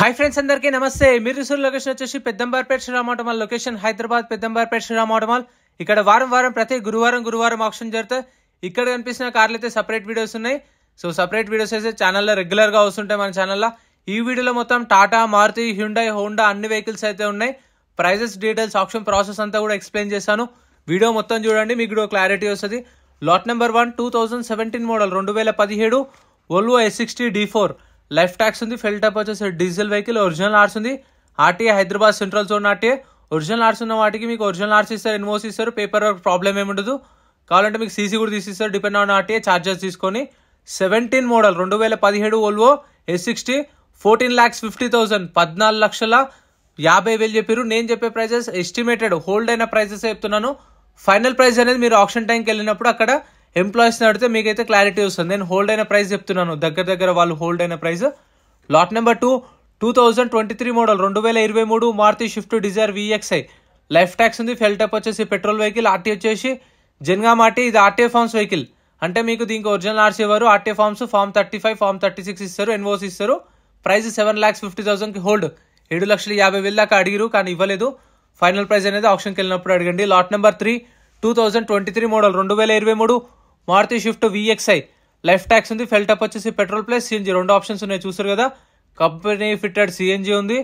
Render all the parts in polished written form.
Hi friends, అందరికీ నమస్తే. మీరు చూసిన లొకేషన్ వచ్చేసి Peddamberpet Sriram mall location Hyderabad Peddamberpet Sriram mall. ఇక్కడ వారం ప్రతి గురువారం ఆప్షన్ జరుగుతాయి. ఇక్కడ కనిపిస్తున్న కార్లు అయితే సపరేట్ వీడియోస్ ఉన్నాయి. సో సపరేట్ వీడియోస్ అయితే ఛానల్లో రెగ్యులర్ గా వస్తుంటాయి మన ఛానల్లో. ఈ వీడియోలో మొత్తం టాటా, మారుతి, హ్యుండై, హోండా అన్ని వెహికల్స్ అయితే ఉన్నాయి. ప్రైజెస్, డీటెయిల్స్, ఆప్షన్ ప్రాసెస్ అంతా కూడా ఎక్స్ప్లెయిన్ చేస్తాను. వీడియో మొత్తం చూడండి, మీకు క్లారిటీ వస్తుంది. Lot number 1 2017 model 2017 Volvo S60 D4 life tax ఉంది. ఫెల్ టైప్ వచ్చేసి డీజిల్ వెహికల్. ఒరిజినల్ ఆర్స్ ఉంది. RTA Hyderabad central zone RTA. Original RC ఉన్న వాటికి మీకు ఒరిజినల్ ఆర్స్ ఇస్తారు, ఎన్ఓసి ఇస్తారు. పేపర్ వర్క్ ప్రాబ్లం ఏముండదు. కావాలంటే మీకు సీసీ కూడా తీసిస్తారు, డిపెండ్ ఆన్ ఆర్టీఏ చార్జెస్ తీసుకొని. 17 మోడల్ 2017 వోల్వో S60 14,50,000 14,50,000 చెప్పారు. నేను చెప్పే ప్రైజెస్ ఎస్టిమేటెడ్ హోల్డ్ అయిన ప్రైజెస్ చెప్తున్నాను. ఫైనల్ ప్రైస్ అనేది మీరు ఆప్షన్ టైంకి వెళ్ళినప్పుడు అక్కడ ఎంప్లాయీస్ అడిగితే మీకైతే క్లారిటీ వస్తుంది. నేను హోల్డ్ అయిన ప్రైస్ చెప్తున్నాను, దగ్గర వాళ్ళు హోల్డ్ అయిన price. Lot number 2 2023 model 2023 Maruti Swift Dzire VXI life tax ఉంది. ఫెల్ టైప్ వచ్చేసి పెట్రోల్ వెహికల్. ఆర్టీ వచ్చేసి జెన్గా మార్టీ. ఇది ఆర్టీఏ ఫార్మ్స్ వెహికల్. అంటే మీకు దీనికి ఒరిజినల్ ఆర్సీ ఇవ్వరు. ఆర్టీఏ ఫార్మ్స్ ఫార్మ్ 35 ఫార్మ్ 36 ఇస్తారు, ఎన్ఓసి ఇస్తారు. ప్రైస్ 7,50,000 కి హోల్డ్. 7,50,000 దాకా అడిగిరు కానీ ఇవ్వలేదు. ఫైనల్ ప్రైస్ అనేది ఆప్షన్కి వెళ్ళినప్పుడు అడగండి. Lot number 3 2023 model 2023 Maruti Swift VXI life tax ఉంది. ఫెల్ టైప్ వచ్చేసి పెట్రోల్ ప్లస్ సిఎన్జీ రెండు ఆప్షన్స్ ఉన్నాయి, చూసారు కదా. కంపెనీ ఫిట్టెడ్ సిఎన్జీ ఉంది.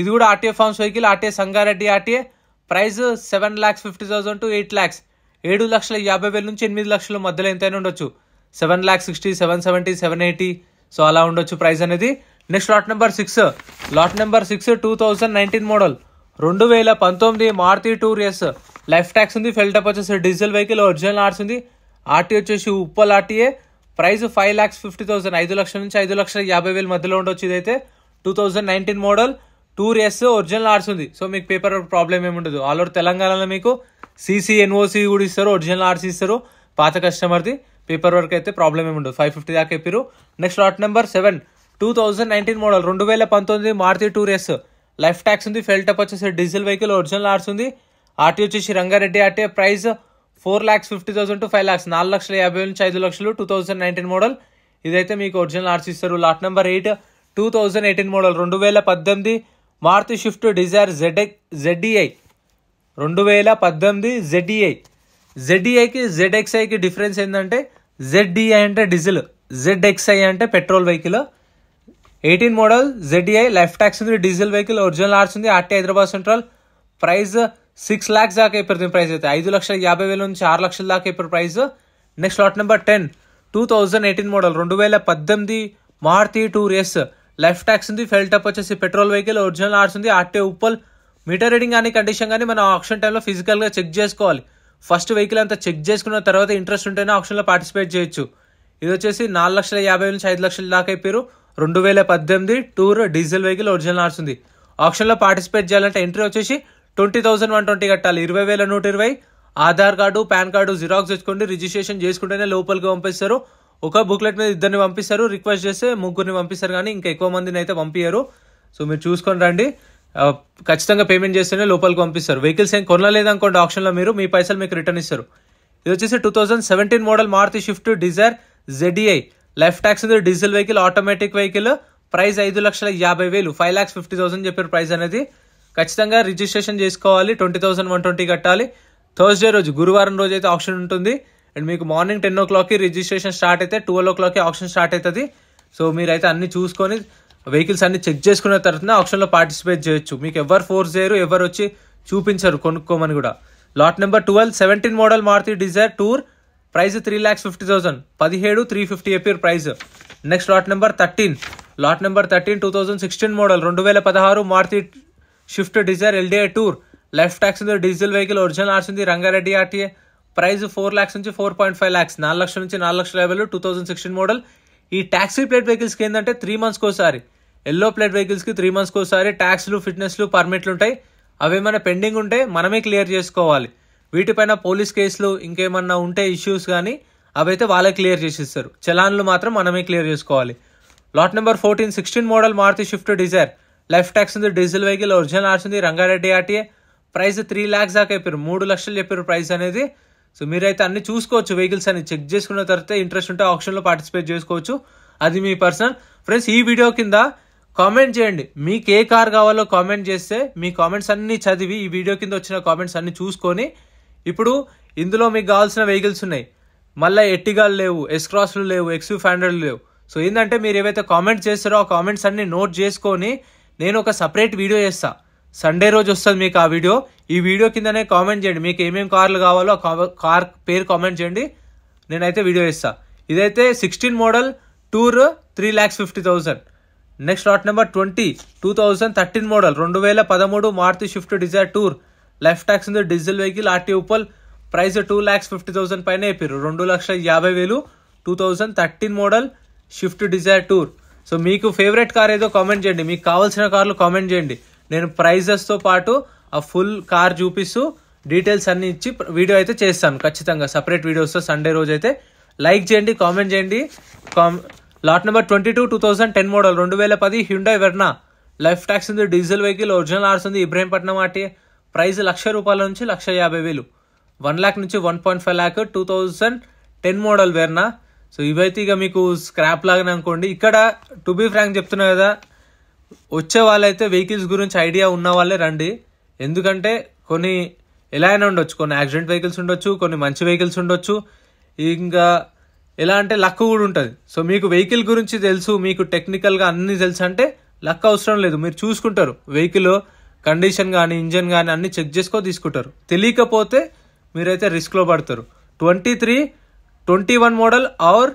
ఇది కూడా RTA forms vehicle. RTA Sangareddy RTA. Price 7,50,000 to 8 lakhs. 7,50,000 నుంచి 8 లక్షల మధ్యలో ఎంతైనా ఉండొచ్చు. 7,60,000, 770, 780 సో అలా ఉండొచ్చు ప్రైస్ అనేది. Next lot number 6 2019 model 2019 Maruti Tour S life tax ఉంది. ఫెల్ టైప్ వచ్చేసి డీజిల్ వెహికల్. ఒరిజినల్ ఆర్స్ ఉంది. ఆర్టీ వచ్చేసి ఉప్పల్ ఆర్టీఏ. ప్రైస్ 5,50,000 5 లక్షల నుంచి 5,50,000 మధ్యలో ఉండొచ్చు. ఇదైతే 2019 మోడల్ టూర్ S ఒరిజినల్ ఆర్స్ ఉంది. సో మీకు పేపర్ ప్రాబ్లం ఏముండదు. ఆల్ ఓవర్ తెలంగాణలో మీకు సీసీ, ఎన్ఓసి కూడా ఇస్తారు, ఒరిజినల్ ఆర్సీ ఇస్తారు. పాత కస్టమర్ది పేపర్ వర్క్ అయితే ప్రాబ్లం ఏముండదు. 550 దాకా చెప్పారు. Next lot number 7 2019 model 2019 Maruti Tour S life tax ఉంది. ఫెల్ టైప్ వచ్చేసి డీజిల్ వెహికల్. ఒరిజినల్ ఆర్స్ ఉంది. ఆర్టీ వచ్చేసి Rangareddy RTA. Price 4,50,000 to 5 lakhs 4,50,000 నుంచి 5 లక్షలు. 2019 మోడల్. ఇదైతే మీకు ఒరిజినల్ ఆర్సీ ఇస్తారు. Lot number 8 2018 model 2018 Maruti Swift Dzire ZDI 2018 ZDIకి ZXIకి డిఫరెన్స్ ఏంటంటే ZDI అంటే డీజిల్, ZXI అంటే petrol vehicle. 18 model ZDI life tax ఉంది. Diesel vehicle. ఒరిజినల్ ఆర్స్ ఉంది. RT Hyderabad central. Price 6 lakhs దాకా అయిపోతుంది. ప్రైస్ అయితే 5,50,000 నుంచి 6 లక్షల దాకా అయిపోయి price. Next lot number 10 2018 model 2018 Maruti Tour S life tax ఉంది. ఫెల్ టైప్ వచ్చేసి పెట్రోల్ వెహికల్. ఒరిజినల్ ఆర్స్ ఉంది. ఆర్టీ ఉప్పల్. మీటర్ రీడింగ్ కానీ కండిషన్ కానీ మనం ఆప్షన్ టైంలో ఫిజికల్ గా చెక్ చేసుకోవాలి. ఫస్ట్ వెహికల్ అంతా చెక్ చేసుకున్న తర్వాత ఇంట్రెస్ట్ ఉంటేనే ఆప్షన్ లో పార్టిసిపేట్ చేయొచ్చు. ఇది వచ్చేసి 4,50,000 నుంచి 5 లక్షల దాకా అయిపోయారు. 2018 టూర్ డీజిల్ వెహికల్. ఒరిజినల్ ఆర్స్ ఉంది. ఆప్షన్ లో పార్టిసిపేట్ చేయాలంటే ఎంట్రీ వచ్చేసి 20,120 కట్టాలి. 20,120. Aadhaar card, pan card xerox తెచ్చుకోండి. రిజిస్ట్రేషన్ చేసుకుంటేనే లోపలికి పంపిస్తారు. ఒక బుక్లెట్ మీద 2 పంపిస్తారు. రిక్వెస్ట్ చేస్తే 3 పంపిస్తారు, కానీ ఇంకా ఎక్కువ మందిని అయితే పంపించారు. సో మీరు చూసుకొని రండి. ఖచ్చితంగా పేమెంట్ చేస్తేనే లోపలికి పంపిస్తారు. వెహికల్స్ ఏం కొనలేదు అనుకోండి ఆప్షన్లో, మీరు మీ పైసలు మీకు రిటర్న్ ఇస్తారు. ఇది వచ్చేసి 2017 model Maruti Swift Dzire ZDI life tax ఉంది. Diesel vehicle. Automatic vehicle. Price 5,50,000 5,50,000 చెప్పారు ప్రైస్ అనేది. ఖచ్చితంగా రిజిస్ట్రేషన్ చేసుకోవాలి. 20,120 కట్టాలి. థర్స్డే రోజు, గురువారం రోజు అయితే ఆప్షన్ ఉంటుంది. అండ్ మీకు మార్నింగ్ 10 o'clock రిజిస్ట్రేషన్ స్టార్ట్ అయితే 12 o'clock ఆప్షన్ స్టార్ట్ అవుతుంది. సో మీరైతే అన్ని చూసుకొని వెహికల్స్ అన్ని చెక్ చేసుకున్న తర్వాత ఆప్షన్ లో పార్టిసిపేట్ చేయొచ్చు. మీకు ఎవరు ఫోర్స్ చేయరు, ఎవరు వచ్చి చూపించరు కొనుక్కోమని కూడా. Lot number 12 17 model Maruti Dzire tour. Price 3,50,000 17,350 చెప్పారు price. Next lot number 13 2016 model 2016 Maruti Swift Dzire LDI tour life tax ఉంది. Diesel vehicle. ఒరిజినల్ ఆర్స్ ఉంది. రంగారెడ్డి ఆర్టీఏ. ప్రైస్ 4 lakhs నుంచి 4.5 lakhs 4 లక్షల నుంచి 4,50,000. 2016 మోడల్. ఈ ట్యాక్సీ ప్లేట్ వెహికల్స్ కి ఏంటంటే 3 months ఒకసారి, ఎల్లో ప్లేట్ వెహికల్స్ కి 3 months ఒకసారి ట్యాక్స్లు, ఫిట్నెస్లు, పర్మిట్లు ఉంటాయి. అవేమైనా పెండింగ్ ఉంటే మనమే క్లియర్ చేసుకోవాలి. వీటిపైన పోలీస్ కేసులు ఇంకేమన్నా ఉంటే ఇష్యూస్ కానీ అవైతే వాళ్ళే క్లియర్ చేసిస్తారు. చలాన్లు మాత్రం మనమే క్లియర్ చేసుకోవాలి. Lot number 14 16 model Maruti Swift Dzire life tax ఉంది. Diesel vehicle. ఒరిజినల్ ఆర్స్ ఉంది. రంగారెడ్డి ఆర్టీఏ. ప్రైస్ 3 lakhs దాకా చెప్పారు. 3 లక్షలు చెప్పారు ప్రైస్ అనేది. సో మీరైతే అన్ని చూసుకోవచ్చు. వెహికల్స్ అన్ని చెక్ చేసుకున్న తర్వాత ఇంట్రెస్ట్ ఉంటే ఆప్షన్ లో పార్టిసిపేట్ చేసుకోవచ్చు. అది మీ పర్సనల్. ఫ్రెండ్స్, ఈ వీడియో కింద కామెంట్ చేయండి, మీకు ఏ కార్ కావాలో కామెంట్ చేస్తే మీ కామెంట్స్ అన్ని చదివి ఈ వీడియో కింద వచ్చిన కామెంట్స్ అన్ని చూసుకొని, ఇప్పుడు ఇందులో మీకు కావాల్సిన వెహికల్స్ ఉన్నాయి, మళ్ళీ ఎట్టిగాలు లేవు, ఎస్ క్రాస్లు లేవు, XU500 లేవు. సో ఏంటంటే మీరు ఏవైతే కామెంట్స్ చేస్తారో ఆ కామెంట్స్ అన్ని నోట్ చేసుకొని నేను ఒక సపరేట్ వీడియో చేస్తా. సండే రోజు వస్తుంది మీకు ఆ వీడియో. ఈ వీడియో కిందనే కామెంట్ చేయండి, మీకు ఏమేమి కార్లు కావాలో ఆ కార్ పేరు కామెంట్ చేయండి, నేనైతే వీడియో చేస్తా. ఇదైతే 16 model tour 3,50,000. Next lot number 2013 model 2013 Maruti Swift Dzire tour. Life tax ఉంది, diesel vehicle, RT Uppal. Price 2,50,000 పైన చెప్పారు, 2,50,000. 2013 model Swift Dzire tour. So మీకు ఫేవరెట్ కార్ ఏదో కామెంట్ చేయండి, మీకు కావాల్సిన కార్లు కామెంట్ చేయండి. నేను ప్రైజెస్తో పాటు ఆ ఫుల్ కార్ చూపిస్తూ డీటెయిల్స్ అన్ని ఇచ్చి వీడియో అయితే చేస్తాను ఖచ్చితంగా, సపరేట్ వీడియోస్ సండే రోజు అయితే. లైక్ చేయండి, కామెంట్ చేయండి. Lot number 22 2010 model 2010 Hyundai Verna. Life tax ఉంది, డీజిల్ వెహికల్, ఒరిజినల్ ఆర్స్ ఉంది, ఇబ్రహీంపట్నం ఆర్టీఏ. ప్రైస్ ₹1,00,000 నుంచి ₹1,50,000, 1 lakh నుంచి 1.5 lakh. 2010 model Verna. సో ఇవైతే ఇక మీకు స్క్రాప్ లాగానే అనుకోండి. ఇక్కడ టు బీ ఫ్రాంక్ చెప్తున్నా కదా, వచ్చే వాళ్ళైతే వెహికల్స్ గురించి ఐడియా ఉన్న వాళ్ళే రండి. ఎందుకంటే కొన్ని ఎలా అయినా ఉండొచ్చు, కొన్ని యాక్సిడెంట్ వెహికల్స్ ఉండొచ్చు, కొన్ని మంచి వెహికల్స్ ఉండొచ్చు, ఇంకా ఎలా అంటే లక్ కూడా ఉంటుంది. సో మీకు వెహికల్ గురించి తెలుసు, మీకు టెక్నికల్గా అన్ని తెలుసు అంటే లక్ అవసరం లేదు, మీరు చూసుకుంటారు. వెహికల్ కండిషన్ కానీ ఇంజన్ కానీ అన్ని చెక్ చేసుకో తీసుకుంటారు. తెలియకపోతే మీరైతే రిస్క్లో పడతారు. 21 model R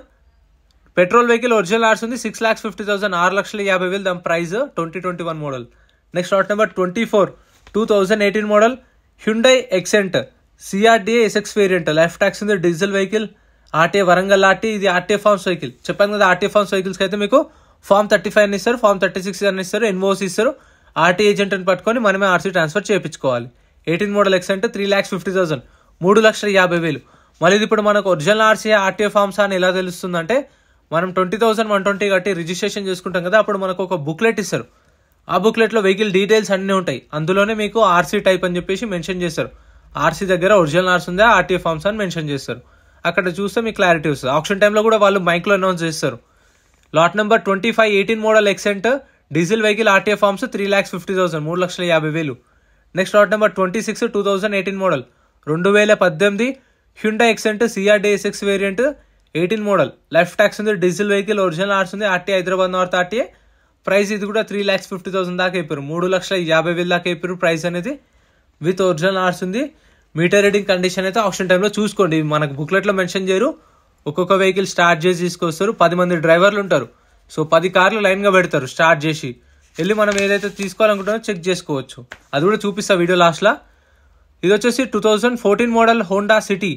petrol vehicle, original ఆర్స్ ఉంది, 6,50,000, 6,50,000 దాని price. 2021 model. Next lot number 24 2018 model Hyundai Xcent CRDA SX variant. Life tax ఉంది, diesel vehicle, RTA Warangal RT. ఇది ఆర్టీఏ ఫార్మ్స్ వెహికల్. చెప్పాను కదా, ఆర్టీఏ ఫార్మ్స్ వెహికల్స్కి అయితే మీకు ఫార్మ్ 35 అని ఇస్తారు, ఫార్మ్ 36 అని ఇస్తారు, ఎన్ఓసి ఇస్తారు. ఆర్టీ ఏజెంట్ అని పట్టుకొని మనమే ఆర్సీ ట్రాన్స్ఫర్ చేయించుకోవాలి. 18 మోడల్ ఎక్సెంట్ 3,50,000, 3,50,000. మళ్ళీ ఇప్పుడు మనకు ఒరిజినల్ ఆర్సీ ఆర్టీఏ ఫార్మ్స్ అని ఎలా తెలుస్తుందంటే, మనం 20,120 కట్టి రిజిస్ట్రేషన్ చేసుకుంటాం కదా, అప్పుడు మనకు ఒక బుక్లెట్ ఇస్తారు. ఆ బుక్లెట్లో వెహికల్ డీటెయిల్స్ అన్నీ ఉంటాయి. అందులోనే మీకు ఆర్సీ టైప్ అని చెప్పేసి మెన్షన్ చేస్తారు. ఆర్సీ దగ్గర ఒరిజినల్ ఆర్సీ ఉందా, ఆర్టీఏ ఫార్మ్స్ అని మెన్షన్ చేస్తారు. అక్కడ చూస్తే మీకు క్లారిటీ వస్తుంది. ఆప్షన్ టైంలో కూడా వాళ్ళు మైక్లో అనౌన్స్ చేస్తారు. Lot number 25 18 model Xcent diesel vehicle, RTA forms 3,50,000, 3,50,000. Next lot number 26 2018 model 2018 Hyundai Xcent CRDA SX variant, 18 model. Life tax ఉంది, డీజిల్ వెహికల్, ఒరిజినల్ ఆర్స్ ఉంది, RTA Hyderabad north RTA. Price ఇది కూడా 3,50,000 దాకా అయిపోయారు, 3,50,000 దాకా అయిపోయారు ప్రైస్ అనేది. విత్ ఒరిజినల్ ఆర్స్ ఉంది. మీటర్ రీడింగ్ కండిషన్ అయితే ఆప్షన్ టైంలో చూసుకోండి, మనకు బుక్లెట్లో మెన్షన్ చేయరు. ఒక్కొక్క వెహికల్ స్టార్ట్ చేసి తీసుకొస్తారు. 10 మంది డ్రైవర్లు ఉంటారు. సో 10 కార్లు లైన్గా పెడతారు స్టార్ట్ చేసి. వెళ్ళి మనం ఏదైతే తీసుకోవాలనుకుంటామో చెక్ చేసుకోవచ్చు. అది కూడా చూపిస్తా వీడియో లాస్ట్లో. ఇది వచ్చేసి 2014 model Honda city.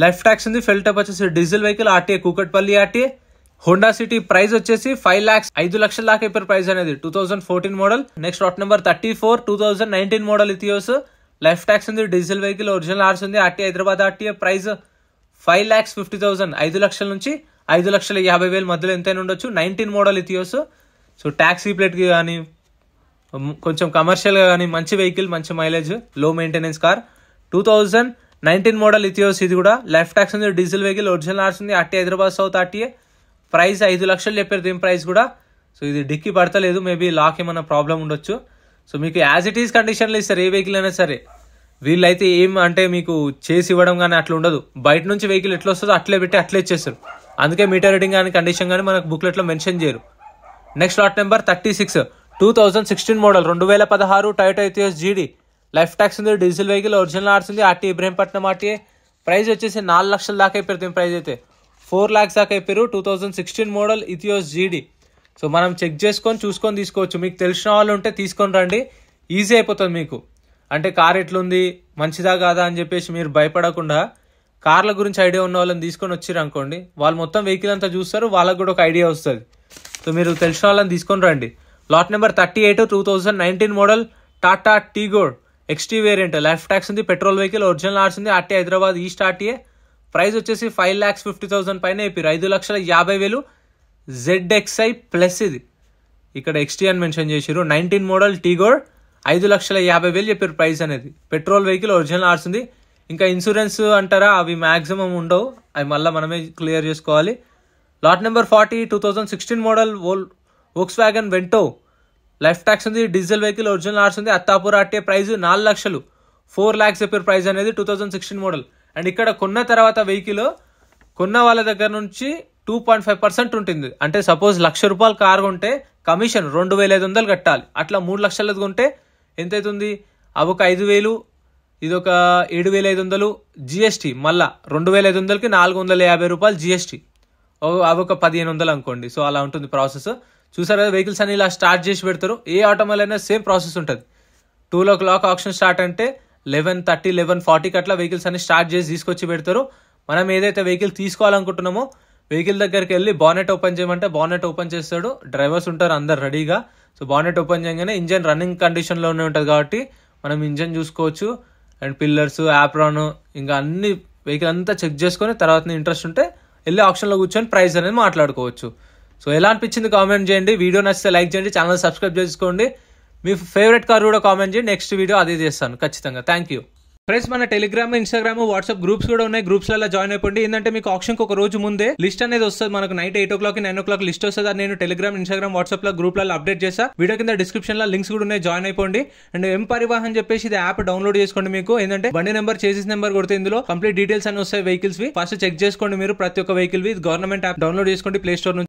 Life tax ఉంది, ఫెల్ టప్ వచ్చేసి diesel vehicle, RTA Kukatpally RTA. Honda city price వచ్చేసి 5,00,000 దాకా అయిపోయారు ప్రైస్ అనేది. 2014 model. Next lot number 34 2019 model Etios. Life tax ఉంది, డీజిల్ వెహికల్, ఒరిజినల్ ఆర్స్ ఉంది, ఆర్టీఏ హైదరాబాద్ ఆర్టీఏ. ప్రైస్ 5,50,000, 5,00,000 నుంచి 5,50,000 మధ్యలో ఎంతైనా ఉండొచ్చు. 19 మోడల్ ఇథియోస్. సో ట్యాక్సీ ప్లేట్కి కానీ కొంచెం కమర్షియల్గా కానీ మంచి వెహికల్, మంచి మైలేజ్, లో మెయింటెనెన్స్ కార్. 2019 model Etios. ఇది కూడా లైఫ్ ట్యాక్స్ ఉంది, డీజిల్ వెహికల్, ఒరిజినల్ ఆర్స్ ఉంది, RTA Hyderabad south RTA. Price 5,00,000 చెప్పారు దీని ప్రైస్ కూడా. సో ఇది డిక్కి పడతలేదు, మేబీ లాక్ ఏమైనా ప్రాబ్లం ఉండొచ్చు. సో మీకు యాజ్ ఇట్ ఈస్ కండిషన్లో ఇస్తారు ఏ వెహికల్ అయినా సరే. వీళ్ళైతే ఏం అంటే మీకు చేసి ఇవ్వడం కానీ అట్లా ఉండదు. బయట నుంచి వెహికల్ ఎట్లా వస్తుందో అట్లే పెట్టి అట్లే ఇచ్చేస్తారు. అందుకే మీటర్ రీడింగ్ కానీ కండిషన్ కానీ మనకు బుక్లెట్లో మెన్షన్ చేయరు. Next lot number 36 2016 model 2016 Toyota Etios GD. Life tax ఉంది, డీజిల్ వెహికల్, ఒరిజినల్ ఆర్స్ ఉంది, ఆర్టీఏ ఇబ్రహీంపట్నం ఆర్టీఏ. ప్రైస్ వచ్చేసి 4,00,000 దాకా అయిపోయారు దీని ప్రైస్ అయితే. 4 lakhs దాకా అయిపోయారు. 2016 మోడల్ ఇథియోస్ GD. సో మనం చెక్ చేసుకొని చూసుకొని తీసుకోవచ్చు. మీకు తెలిసిన వాళ్ళు ఉంటే తీసుకొని రండి, ఈజీ అయిపోతుంది మీకు. అంటే కార్ ఎట్లుంది, మంచిదా కాదా అని చెప్పేసి మీరు భయపడకుండా కార్ల గురించి ఐడియా ఉన్న వాళ్ళని తీసుకొని వచ్చారు అనుకోండి, వాళ్ళు మొత్తం వెహికల్ అంతా చూస్తారు, వాళ్ళకు కూడా ఒక ఐడియా వస్తుంది. సో మీరు తెలిసిన వాళ్ళని తీసుకొని రండి. Lot number 38 2019 model Tata Tigor XT variant. Life tax ఉంది, పెట్రోల్ వెహికల్, ఒరిజినల్ ఆర్స్ ఉంది, RTA Hyderabad east RTA. Price వచ్చేసి 5,50,000 పైన అయిపోయారు, 5,50,000. ZXi ప్లస్ ఇది ఇక్కడ XT అని మెన్షన్ చేశారు. 19 మోడల్ టీగోర్ 5,50,000 చెప్పారు ప్రైస్ అనేది. పెట్రోల్ వెహికల్, ఒరిజినల్ ఆర్స్ ఉంది. ఇంకా ఇన్సూరెన్స్ అంటారా, అవి మ్యాక్సిమం ఉండవు, అవి మళ్ళీ మనమే క్లియర్ చేసుకోవాలి. Lot number 40 2016 model Volkswagen Vento life tax ఉంది, డీజిల్ వెహికల్, ఒరిజినల్ ఆర్స్ ఉంది. అత్తాపూర్ ఆర్టీఏ ప్రైస్ 4 లక్షలు, 4 lakhs చెప్పే ప్రైస్ అనేది 2016 మోడల్. అండ్ ఇక్కడ కొన్న తర్వాత వెహికల్ కొన్న వాళ్ళ దగ్గర నుంచి 2.5% ఉంటుంది. అంటే సపోజ్ ₹1,00,000 కార్ కొంటే కమిషన్ 2,500 కట్టాలి. అట్లా 3 లక్షలది కొంటే ఎంత అవుతుంది? అవి ఒక 5,000, ఇది ఒక 7,500 జిఎస్టీ, మళ్ళా 2,500కి ₹450 జిఎస్టీ, అవి ఒక 1,500 అనుకోండి. సో అలా ఉంటుంది ప్రాసెస్. చూసారు కదా, వెహికల్స్ అని ఇలా స్టార్ట్ చేసి పెడతారు. ఏ ఆటోమొబైల్ అయినా సేమ్ ప్రాసెస్ ఉంటుంది. 2 o'clock ఆప్షన్ స్టార్ట్ అంటే 11:30, 11:40కి అట్లా వెహికల్స్ అన్ని స్టార్ట్ చేసి తీసుకొచ్చి పెడతారు. మనం ఏదైతే వెహికల్ తీసుకోవాలనుకుంటున్నామో వెహికల్ దగ్గరికి వెళ్ళి బానెట్ ఓపెన్ చేయమంటే బానెట్ ఓపెన్ చేస్తాడు. డ్రైవర్స్ ఉంటారు అందరు రెడీగా. సో బానెట్ ఓపెన్ చేయగానే ఇంజన్ రన్నింగ్ కండిషన్లోనే ఉంటుంది కాబట్టి మనం ఇంజన్ చూసుకోవచ్చు. అండ్ పిల్లర్స్, యాప్రాన్, ఇంకా అన్ని వెహికల్ అంతా చెక్ చేసుకొని తర్వాత ఇంట్రెస్ట్ ఉంటే వెళ్ళి ఆప్షన్లో కూర్చొని ప్రైస్ అనేది మాట్లాడుకోవచ్చు. సో ఎలా అనిపించింది కామెంట్ చేయండి. వీడియో నచ్చితే లైక్ చేయండి, ఛానల్ సబ్స్క్రైబ్ చేసుకోండి. మీ ఫేవరెట్ కార్ కూడా కామెంట్ చేయండి. నెక్స్ట్ వీడియో అదే చేస్తాను ఖచ్చితంగా. Thank you friends. మన టెలిగ్రామ్, ఇన్స్టాగ్రామ్, వాట్సాప్ గ్రూప్స్ కూడా ఉన్నాయి. గ్రూప్స్లలో జాయిన్ అయిపోండి. ఏంటంటే మీకు ఆప్షన్కి ఒక రోజు ముందే లిస్ట్ అనేది వస్తుంది. మనకు నైట్ 8 o'clock, 9 o'clock లిస్ట్ వస్తుంది. అది నేను టెలిగ్రామ్, ఇన్స్టాగ్రామ్, వాట్సాప్ లో గ్రూప్లలో అప్డేట్ చేస్తా. వీడియో కింద డిస్క్రిప్షన్ లో లింక్స్ కూడా ఉన్నాయి, జాయిన్ అయిపోండి. అండ్ ఎం పరివాహన్ చెప్పేసి ఇది యాప్ డౌన్లోడ్ చేసుకోండి. మీకు ఏంటంటే బండి నెంబర్, చేసిస్ నెంబర్ కొడితే ఇందులో కంప్లీట్ డీటెయిల్స్ అని వస్తాయి వెహికల్స్ వి. ఫస్ట్ చెక్ చేసుకోండి మీరు ప్రతి ఒక్క వెహికల్ వి. గవర్నమెంట్ యాప్ డౌన్లోడ్ చేసుకోండి ప్లే స్టోర్ నుంచి.